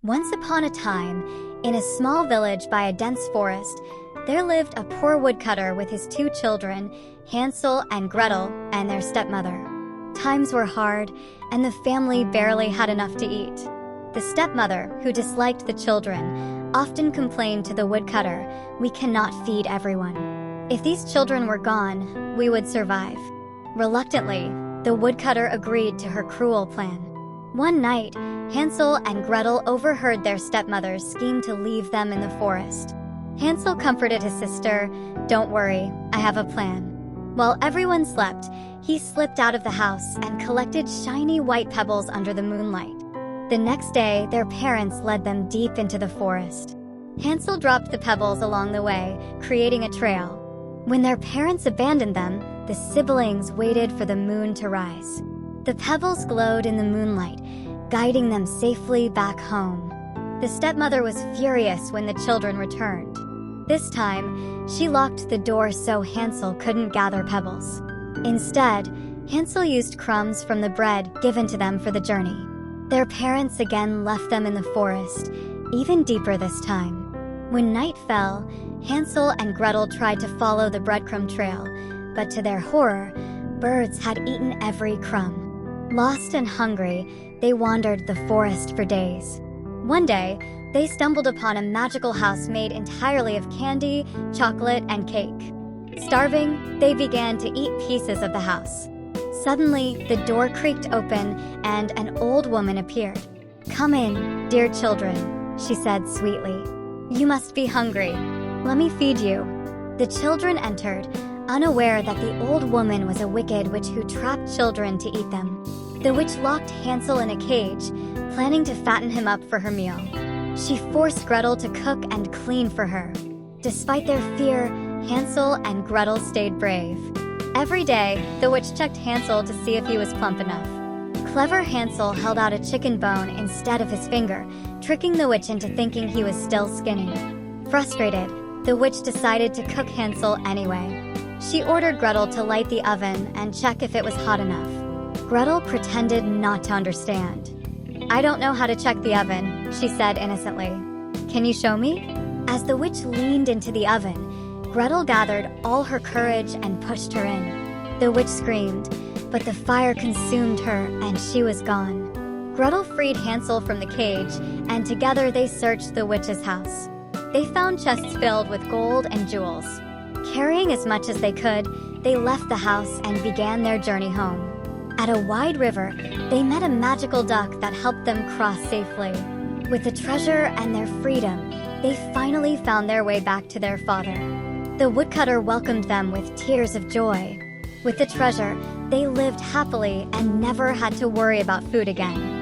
Once upon a time, in a small village by a dense forest, there lived a poor woodcutter with his two children, Hansel and Gretel, and their stepmother. Times were hard, and the family barely had enough to eat. The stepmother, who disliked the children, often complained to the woodcutter, "We cannot feed everyone. If these children were gone, we would survive." Reluctantly, the woodcutter agreed to her cruel plan. One night, Hansel and Gretel overheard their stepmother's scheme to leave them in the forest. Hansel comforted his sister, "Don't worry, I have a plan." While everyone slept, he slipped out of the house and collected shiny white pebbles under the moonlight. The next day, their parents led them deep into the forest. Hansel dropped the pebbles along the way, creating a trail. When their parents abandoned them, the siblings waited for the moon to rise. The pebbles glowed in the moonlight, guiding them safely back home. The stepmother was furious when the children returned. This time, she locked the door so Hansel couldn't gather pebbles. Instead, Hansel used crumbs from the bread given to them for the journey. Their parents again left them in the forest, even deeper this time. When night fell, Hansel and Gretel tried to follow the breadcrumb trail, but to their horror, birds had eaten every crumb. Lost and hungry, they wandered the forest for days. One day, they stumbled upon a magical house made entirely of candy, chocolate, and cake. Starving, they began to eat pieces of the house. Suddenly, the door creaked open and an old woman appeared. "Come in, dear children," she said sweetly. "You must be hungry. Let me feed you." The children entered, unaware that the old woman was a wicked witch who trapped children to eat them. The witch locked Hansel in a cage, planning to fatten him up for her meal. She forced Gretel to cook and clean for her. Despite their fear, Hansel and Gretel stayed brave. Every day, the witch checked Hansel to see if he was plump enough. Clever Hansel held out a chicken bone instead of his finger, tricking the witch into thinking he was still skinny. Frustrated, the witch decided to cook Hansel anyway. She ordered Gretel to light the oven and check if it was hot enough. Gretel pretended not to understand. "I don't know how to check the oven," she said innocently. "Can you show me?" As the witch leaned into the oven, Gretel gathered all her courage and pushed her in. The witch screamed, but the fire consumed her and she was gone. Gretel freed Hansel from the cage, and together they searched the witch's house. They found chests filled with gold and jewels. Carrying as much as they could, they left the house and began their journey home. At a wide river, they met a magical duck that helped them cross safely. With the treasure and their freedom, they finally found their way back to their father. The woodcutter welcomed them with tears of joy. With the treasure, they lived happily and never had to worry about food again.